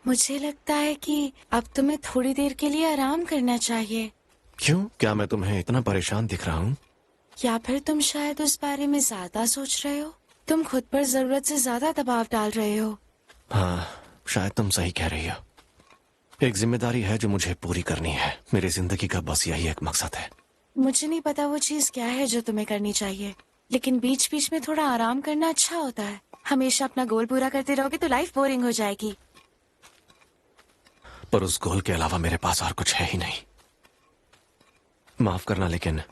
मुझे लगता है कि अब तुम्हें थोड़ी देर के लिए आराम करना चाहिए। क्यों? क्या मैं तुम्हें इतना परेशान दिख रहा हूँ? या फिर तुम शायद उस बारे में ज्यादा सोच रहे हो? तुम खुद पर जरूरत से ज्यादा दबाव डाल रहे हो। हाँ, शायद तुम सही कह रही हो। एक जिम्मेदारी है जो मुझे पूरी करनी है। मेरी जिंदगी का बस यही एक मकसद है। मुझे नहीं पता वो चीज क्या है जो तुम्हें करनी चाहिए, लेकिन बीच बीच में थोड़ा आराम करना अच्छा होता है। हमेशा अपना गोल पूरा करते रहोगे तो लाइफ बोरिंग हो जाएगी। पर उस गोल के अलावा मेरे पास और कुछ है ही नहीं। माफ करना, लेकिन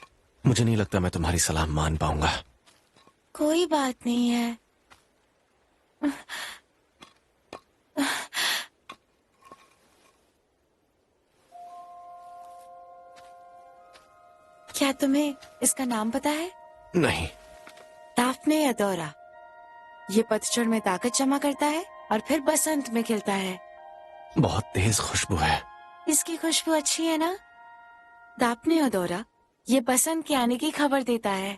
मुझे नहीं लगता मैं तुम्हारी सलाह मान पाऊंगा। कोई बात नहीं है। क्या तुम्हें इसका नाम पता है? नहीं। डाफने अडोरा। ये पतझड़ में ताकत जमा करता है और फिर बसंत में खिलता है। बहुत तेज खुशबू है। इसकी खुशबू अच्छी है ना? डाफने अडोरा ये बसंत के आने की खबर देता है।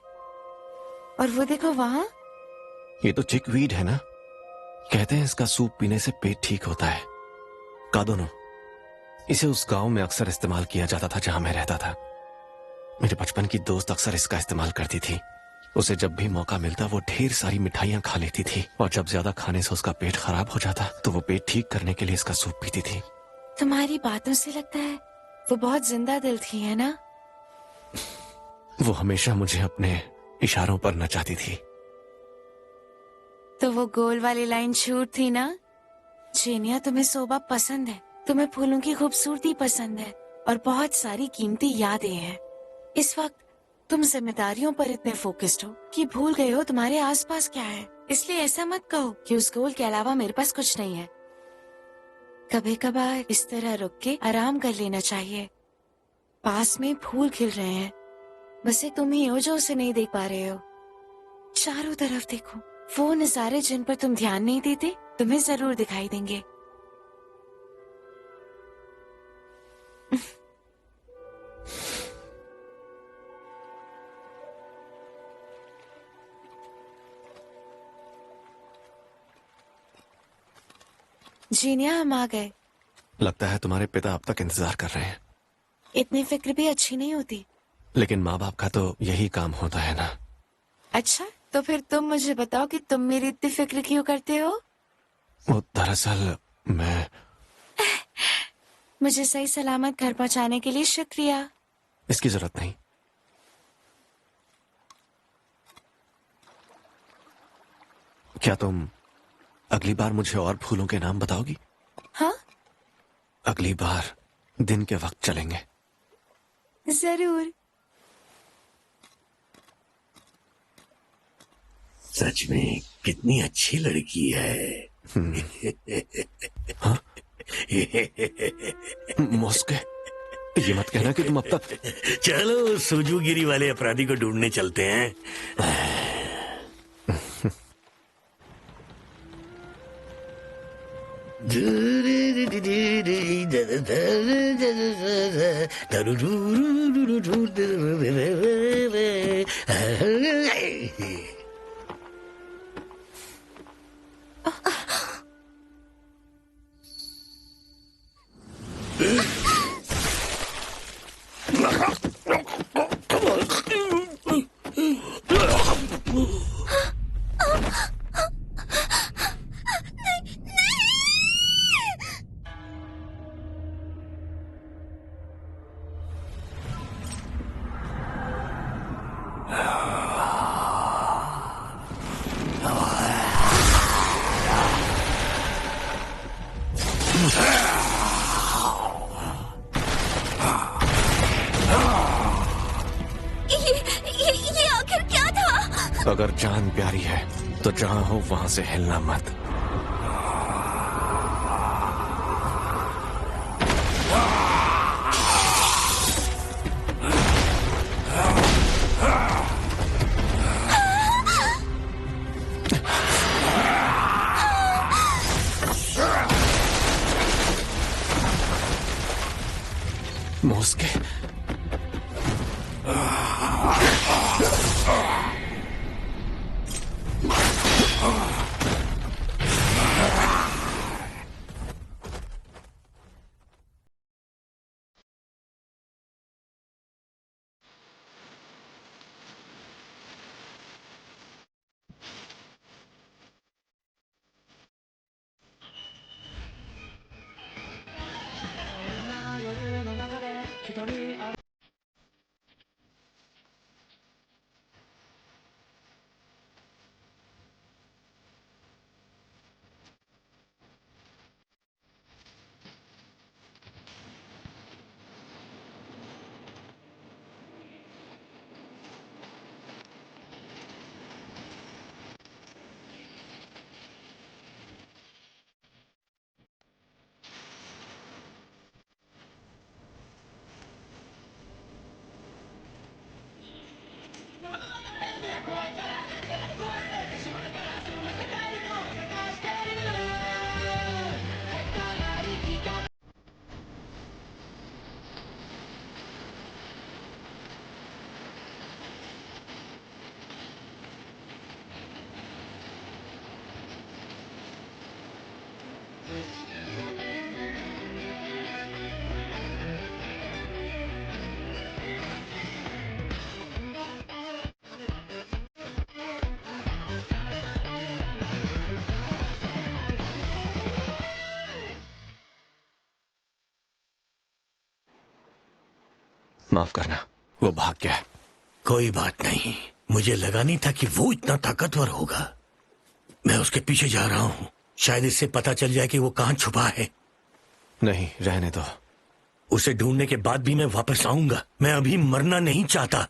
और वो देखो वहाँ। ये तो चिकवीड है ना? कहते हैं इसका सूप पीने से पेट ठीक होता है। का दोनों इसे उस गांव में अक्सर इस्तेमाल किया जाता था जहां मैं रहता था। मेरे बचपन की दोस्त अक्सर इसका इस्तेमाल करती थी। उसे जब भी मौका मिलता वो ढेर सारी मिठाइयां खा लेती थी, और जब ज्यादा खाने से उसका पेट खराब हो जाता तो वो पेट ठीक करने के लिए इसका सूप पीती थी। तुम्हारी बातों से लगता है वो बहुत जिंदा दिल थी, है ना? वो हमेशा मुझे अपने इशारों पर नचाती थी। तो वो गोल वाली लाइन छूट थी ना? जेनिया, तुम्हें शोभा पसंद है, तुम्हें फूलों की खूबसूरती पसंद है, और बहुत सारी कीमती यादें हैं। इस वक्त तुम जिम्मेदारियों पर इतने फोकस्ड हो कि भूल गए हो तुम्हारे आसपास क्या है। इसलिए ऐसा मत कहो कि उस गोल के अलावा मेरे पास कुछ नहीं है। कभी कभार इस तरह रुक के आराम कर लेना चाहिए। पास में फूल खिल रहे हैं, बस एक तुम ही हो जो उसे नहीं देख पा रहे हो। चारों तरफ देखो, वो नजारे जिन पर तुम ध्यान नहीं देते तुम्हें जरूर दिखाई देंगे। जीनिया, हम आ गए। लगता है तुम्हारे पिता अब तक इंतजार कर रहे हैं। इतनी फिक्र भी अच्छी नहीं होती। लेकिन माँ बाप का तो यही काम होता है ना। अच्छा, तो फिर तुम मुझे बताओ कि तुम मेरी इतनी फिक्र क्यों करते हो? वो दरअसल मैं मुझे सही सलामत घर पहुंचाने के लिए शुक्रिया। इसकी जरूरत नहीं। क्या तुम अगली बार मुझे और फूलों के नाम बताओगी? हाँ, अगली बार दिन के वक्त चलेंगे। जरूर। सच में कितनी अच्छी लड़की है। हाँ? मॉस्के, ये मत कहना कि तुम अब तक। चलो सुजुगिरी वाले अपराधी को ढूंढने चलते हैं। ये आखिर क्या था? अगर जान प्यारी है तो जहां हो वहां से हिलना मत। मोस्के, माफ करना, वो भाग गया है। कोई बात नहीं, मुझे लगा नहीं था कि वो इतना ताकतवर होगा। मैं उसके पीछे जा रहा हूँ, शायद इससे पता चल जाए कि वो कहाँ छुपा है। नहीं, रहने दो। उसे ढूंढने के बाद भी मैं वापस आऊंगा। मैं अभी मरना नहीं चाहता।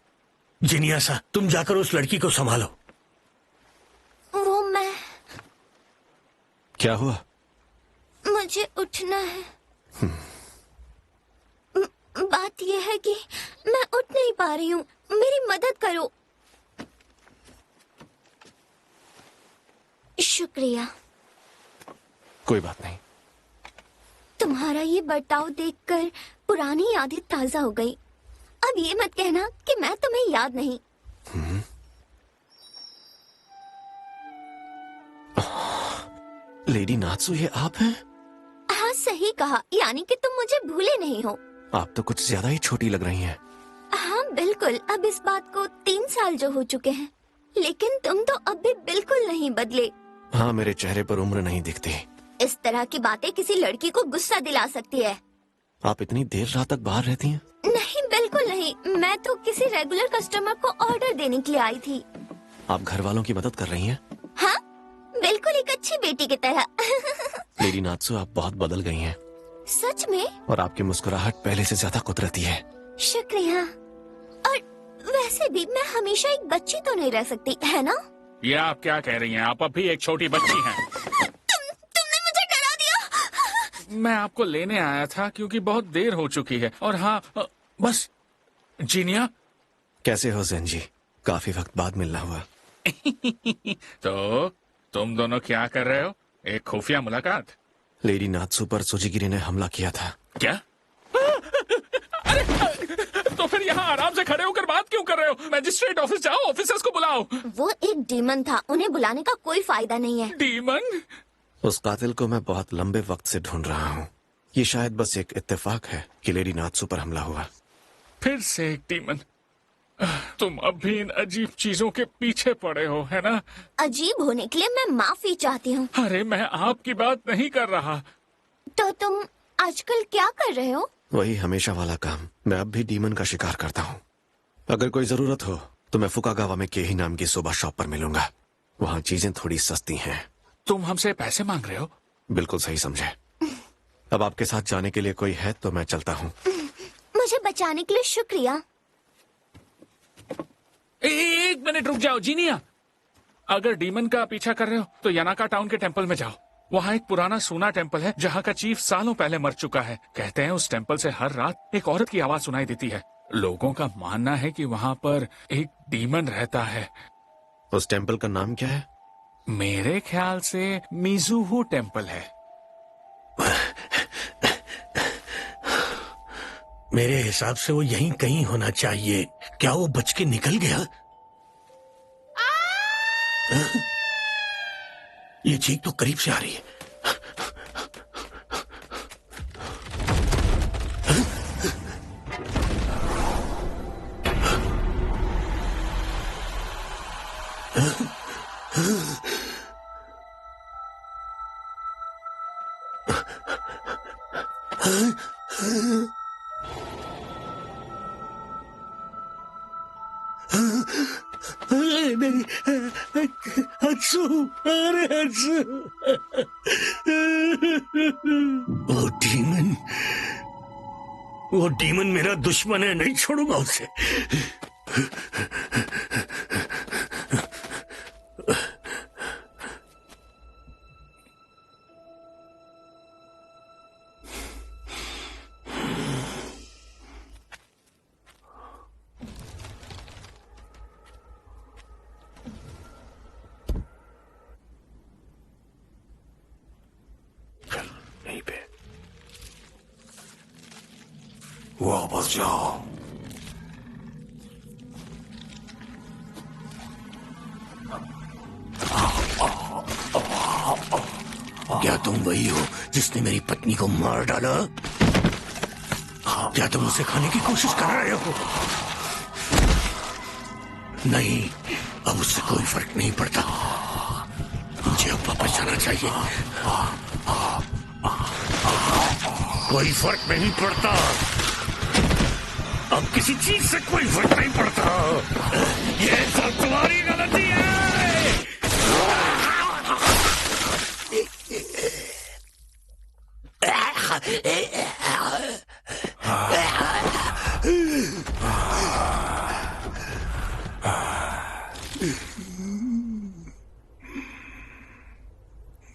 जिनियासा, तुम जाकर उस लड़की को संभालो। वो मैं, क्या हुआ? मुझे उठना है। बात यह है कि मैं उठ नहीं पा रही हूँ, मेरी मदद करो। शुक्रिया। कोई बात नहीं। तुम्हारा ये बर्ताव देखकर पुरानी यादें ताजा हो गई। अब ये मत कहना कि मैं तुम्हें याद नहीं। लेडी नात्सु, ये आप हैं? हाँ, सही कहा, यानी कि तुम मुझे भूले नहीं हो। आप तो कुछ ज्यादा ही छोटी लग रही हैं। हाँ बिल्कुल, अब इस बात को 3 साल जो हो चुके हैं, लेकिन तुम तो अब भी बिल्कुल नहीं बदले। हाँ, मेरे चेहरे पर उम्र नहीं दिखती। इस तरह की बातें किसी लड़की को गुस्सा दिला सकती है। आप इतनी देर रात तक बाहर रहती हैं? नहीं, बिल्कुल नहीं, मैं तो किसी रेगुलर कस्टमर को ऑर्डर देने के लिए आई थी। आप घर वालों की मदद कर रही हैं? हाँ, बिल्कुल एक अच्छी बेटी की तरह। लेडी नात्सु, आप बहुत बदल गई हैं। सच में? और आपकी मुस्कुराहट पहले से ज्यादा कुदरती है। शुक्रिया। और वैसे भी मैं हमेशा एक बच्ची तो नहीं रह सकती, है ना? ये आप क्या कह रही हैं? आप अभी एक छोटी बच्ची हैं। तुमने मुझे डरा दिया। मैं आपको लेने आया था क्योंकि बहुत देर हो चुकी है। और हाँ, बस। जीनिया, कैसे हो ज़ेन जी? काफी वक्त बाद मिलना हुआ। तो तुम दोनों क्या कर रहे हो? एक खुफिया मुलाकात? लेडी नात्सु पर सुजिगिरी ने हमला किया था। क्या? अरे, तो फिर यहाँ आराम से खड़े होकर बात क्यों कर रहे हो? मजिस्ट्रेट ऑफिस जाओ, ऑफिसर्स को बुलाओ। वो एक डीमन था, उन्हें बुलाने का कोई फायदा नहीं है। डीमन? उस कातिल को मैं बहुत लंबे वक्त से ढूंढ रहा हूँ। ये शायद बस एक इत्तेफाक है कि लेडी नात्सु पर हमला हुआ। फिर से एक डीमन। तुम अब भी इन अजीब चीजों के पीछे पड़े हो, है ना? अजीब होने के लिए मैं माफी चाहती हूँ। अरे, मैं आपकी बात नहीं कर रहा। तो तुम आजकल क्या कर रहे हो? वही हमेशा वाला काम। मैं अब भी डीमन का शिकार करता हूँ। अगर कोई जरूरत हो तो मैं फुकागावा में केही नाम की सोबा शॉप पर मिलूंगा। वहाँ चीजें थोड़ी सस्ती हैं। तुम हमसे पैसे मांग रहे हो? बिल्कुल सही समझे। अब आपके साथ जाने के लिए कोई है तो मैं चलता हूँ। मुझे बचाने के लिए शुक्रिया। एक मिनट रुक जाओ जीनिया। अगर डीमन का पीछा कर रहे हो तो यानाका टाउन के टेंपल में जाओ। वहाँ एक पुराना सूना टेंपल है जहाँ का चीफ सालों पहले मर चुका है। कहते हैं उस टेंपल से हर रात एक औरत की आवाज सुनाई देती है। लोगों का मानना है कि वहाँ पर एक डीमन रहता है। उस टेंपल का नाम क्या है? मेरे ख्याल से मिजुहू टेंपल है। मेरे हिसाब से वो यहीं कहीं होना चाहिए। क्या वो बच के निकल गया? ये चीख तो करीब से आ रही है। हंसू, अरे हंसू। वो डीमन मेरा दुश्मन है, नहीं छोड़ूंगा उसे। यहीं पे वापस जाओ। क्या तुम वही हो जिसने मेरी पत्नी को मार डाला? क्या तुम उसे खाने की कोशिश कर रहे हो? नहीं, अब उससे कोई फर्क नहीं पड़ता। मुझे अब वापस जाना चाहिए। कोई फर्क नहीं पड़ता, अब किसी चीज से कोई फर्क नहीं पड़ता। ये सब तुम्हारी गलती है।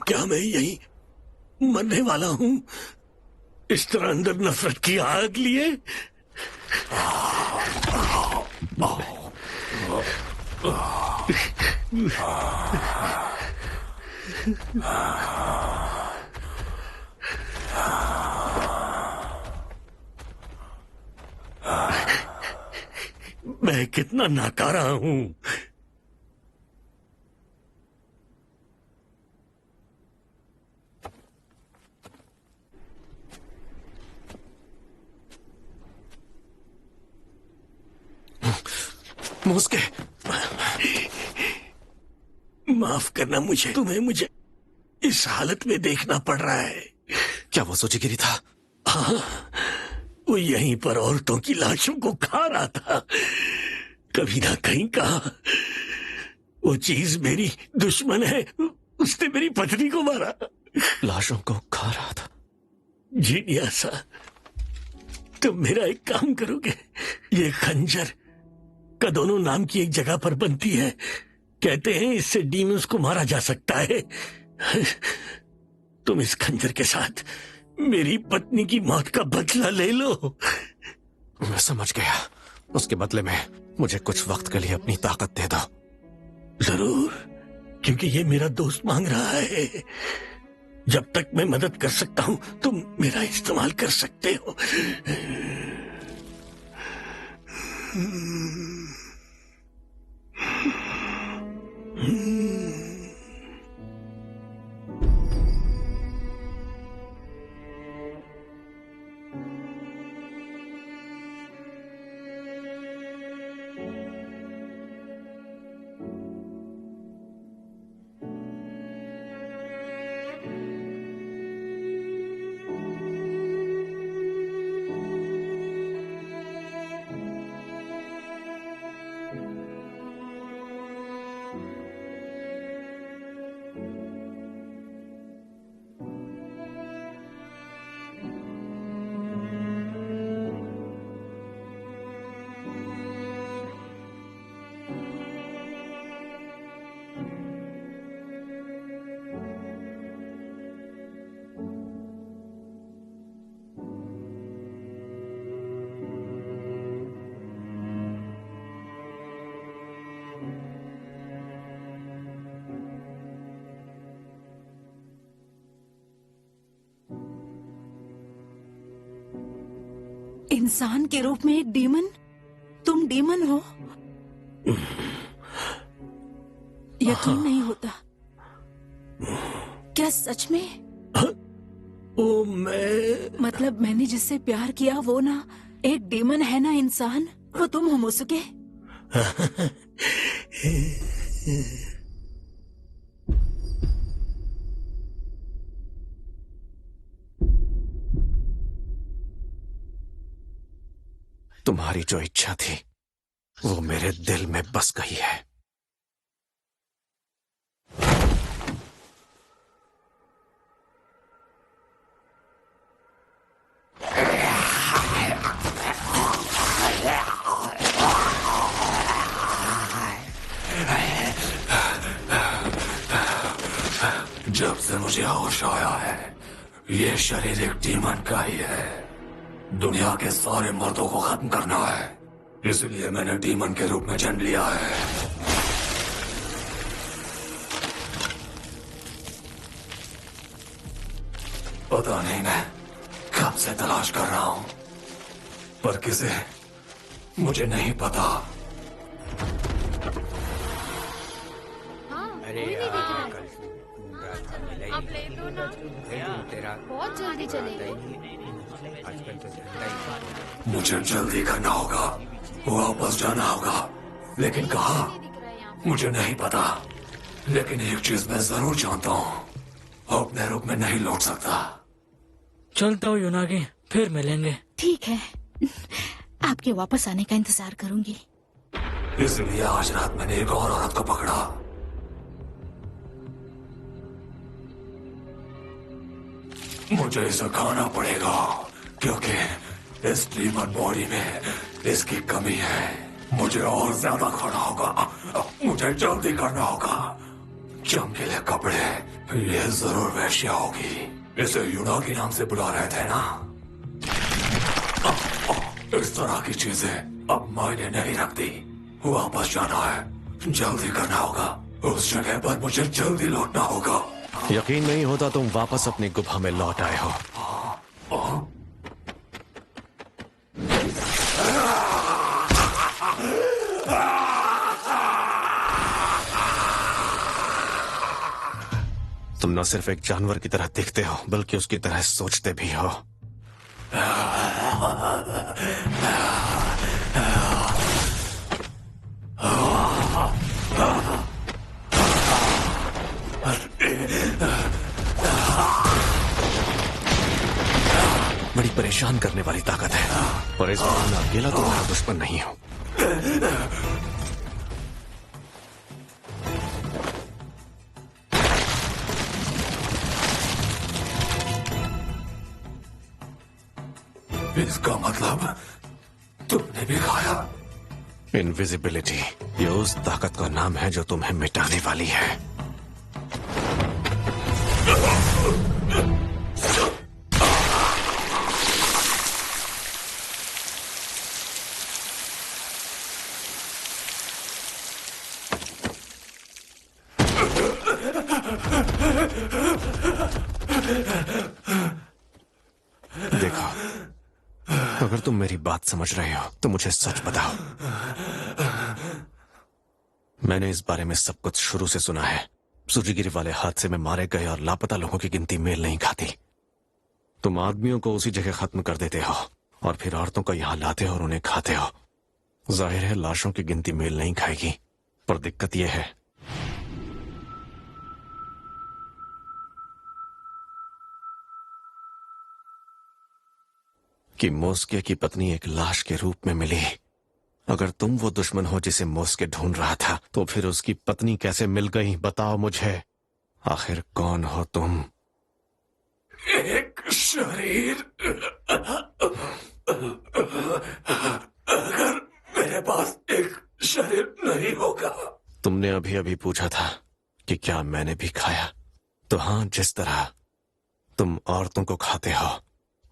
क्या मैं यही मरने वाला हूं? इस तरह अंदर नफरत की आग लिए? मैं कितना नाकारा हूं। मुस्के, माफ करना मुझे, तुम्हें मुझे इस हालत में देखना पड़ रहा है। क्या वो सोचीगिरी था? हाँ, वो यहीं पर औरतों की लाशों को खा रहा था। कभी ना कहीं कहा वो चीज मेरी दुश्मन है, उसने मेरी पत्नी को मारा। लाशों को खा रहा था? जिन्यासा, तुम मेरा एक काम करोगे? ये खंजर कदोनो नाम की एक जगह पर बनती है। कहते हैं इससे डीमंस को मारा जा सकता है। तुम इस खंजर के साथ मेरी पत्नी की मौत का बदला ले लो। मैं समझ गया। उसके बदले में मुझे कुछ वक्त के लिए अपनी ताकत दे दो। जरूर, क्योंकि ये मेरा दोस्त मांग रहा है। जब तक मैं मदद कर सकता हूं तुम मेरा इस्तेमाल कर सकते हो। इंसान के रूप में एक डीमन? तुम डीमन हो? यकीन नहीं होता। क्या सच में? ओ, मैं मतलब मैंने जिससे प्यार किया वो ना एक डीमन है ना इंसान? वो तुम हो मोसुके? तुम्हारी जो इच्छा थी वो मेरे दिल में बस गई है। मुझे होश आया है, ये शरीर एक डीमन का ही है। दुनिया के सारे मर्दों को खत्म करना है, इसलिए मैंने डीमन के रूप में जन्म लिया है। पता नहीं मैं कब से तलाश कर रहा हूं, पर किसे मुझे नहीं पता। अरे आप ले दो ना, तेरा बहुत जल्दी चलेगी। आजकल तो धंधा ही मुझे जल्दी करना होगा, वापस जाना होगा, लेकिन कहाँ मुझे नहीं पता। लेकिन एक चीज मैं जरूर जानता हूँ, अपने रूप में नहीं लौट सकता। चलता हूँ यूनागी, फिर मिलेंगे। ठीक है, आपके वापस आने का इंतजार करूंगी। इसलिए आज रात मैंने एक और औरत को पकड़ा। मुझे इसे खाना पड़ेगा, क्योंकि इस डीमन बॉडी में इसकी कमी है। मुझे और ज्यादा खाना होगा, मुझे जल्दी करना होगा। चमकीले कपड़े, ये जरूर वैश्या होगी। इसे यूनागी नाम से बुला रहे थे ना। इस तरह की चीजें अब मायने नहीं रखती। वापस जाना है, जल्दी करना होगा। उस जगह पर मुझे जल्दी लौटना होगा। यकीन नहीं होता तुम वापस अपनी गुफा में लौट आए हो। तुम न सिर्फ एक जानवर की तरह दिखते हो, बल्कि उसकी तरह सोचते भी हो। बड़ी परेशान करने वाली ताकत है, और इस बार मैं अकेला तुम्हारा दुश्मन नहीं हूं। इसका मतलब तुमने भी खाया? इनविजिबिलिटी, ये उस ताकत का नाम है जो तुम्हें मिटाने वाली है। देखो, अगर तुम मेरी बात समझ रहे हो तो मुझे सच बताओ। मैंने इस बारे में सब कुछ शुरू से सुना है। सूर्यगिरी वाले हादसे में मारे गए और लापता लोगों की गिनती मेल नहीं खाती। तुम आदमियों को उसी जगह खत्म कर देते हो और फिर औरतों को यहां लाते हो और उन्हें खाते हो। जाहिर है लाशों की गिनती मेल नहीं खाएगी, पर दिक्कत यह है कि मोस्के की पत्नी एक लाश के रूप में मिली। अगर तुम वो दुश्मन हो जिसे मोस्के ढूंढ रहा था, तो फिर उसकी पत्नी कैसे मिल गई? बताओ मुझे, आखिर कौन हो तुम? एक शरीर। अगर मेरे पास एक शरीर नहीं होगा। तुमने अभी अभी पूछा था कि क्या मैंने भी खाया, तो हाँ, जिस तरह तुम औरतों को खाते हो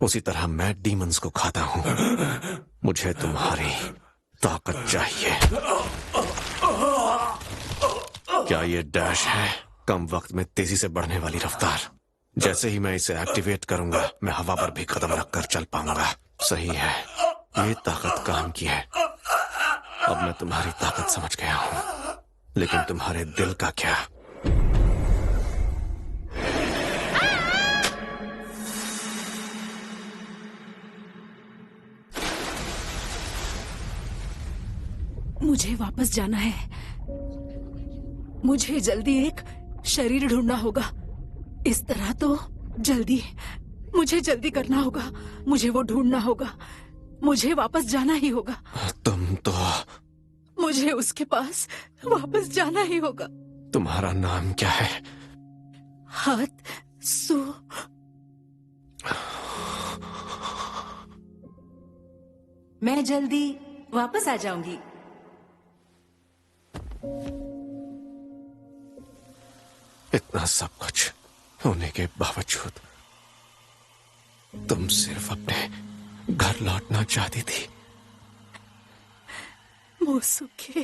उसी तरह मैं डीमंस को खाता हूं। मुझे तुम्हारी ताकत चाहिए। क्या ये डैश है? कम वक्त में तेजी से बढ़ने वाली रफ्तार। जैसे ही मैं इसे एक्टिवेट करूंगा, मैं हवा पर भी कदम रखकर चल पाऊंगा। सही है, ये ताकत काम की है। अब मैं तुम्हारी ताकत समझ गया हूं, लेकिन तुम्हारे दिल का क्या? मुझे वापस जाना है। मुझे जल्दी एक शरीर ढूंढना होगा। इस तरह तो जल्दी, मुझे जल्दी करना होगा। मुझे वो ढूंढना होगा। मुझे वापस जाना ही होगा। तुम तो... मुझे उसके पास वापस जाना ही होगा। तुम्हारा नाम क्या है? हाथ सो। मैं जल्दी वापस आ जाऊंगी। इतना सब कुछ होने के बावजूद तुम सिर्फ अपने घर लौटना चाहती थी। मोसुके,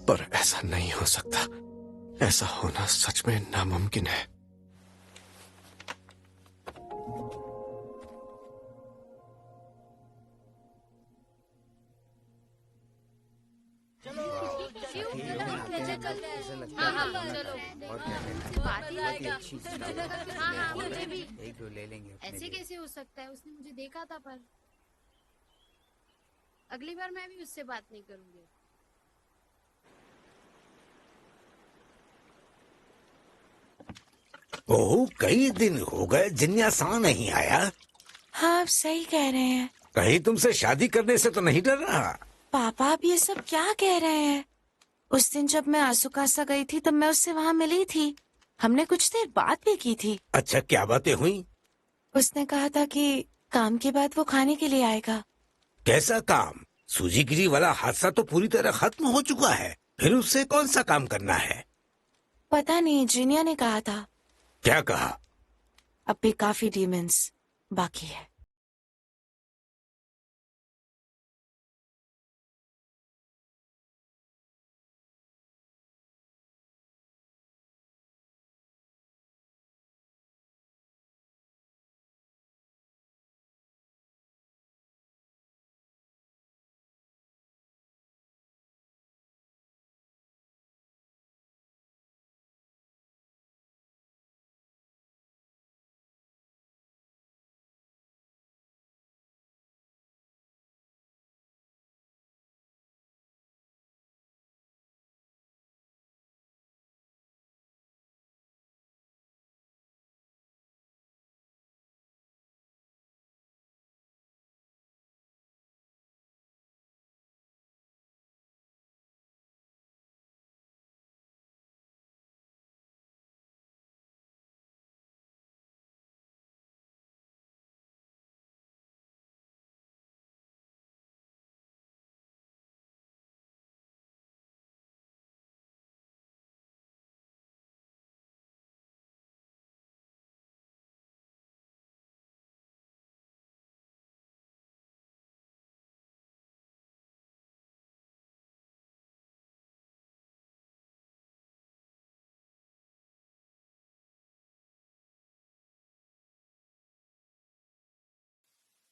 पर ऐसा नहीं हो सकता। ऐसा होना सच में नामुमकिन है। एक दो ले लेंगे अपने ऐसे लिए। कैसे हो सकता है? उसने मुझे देखा था, पर अगली बार मैं भी उससे बात नहीं करूंगी। ओह, कई दिन हो गए जिन्यासा नहीं आया। हाँ, आप सही कह रहे हैं। कहीं तुमसे शादी करने से तो नहीं डर रहा? पापा, आप ये सब क्या कह रहे हैं? उस दिन जब मैं आसुकासा गई थी तब मैं उससे वहाँ मिली थी। हमने कुछ देर बात भी की थी। अच्छा, क्या बातें हुई? उसने कहा था कि काम के बाद वो खाने के लिए आएगा। कैसा काम? सूजीगिरी वाला हादसा तो पूरी तरह खत्म हो चुका है, फिर उससे कौन सा काम करना है? पता नहीं, जिनिया ने कहा था। क्या कहा? अब भी काफी डीमंस बाकी है।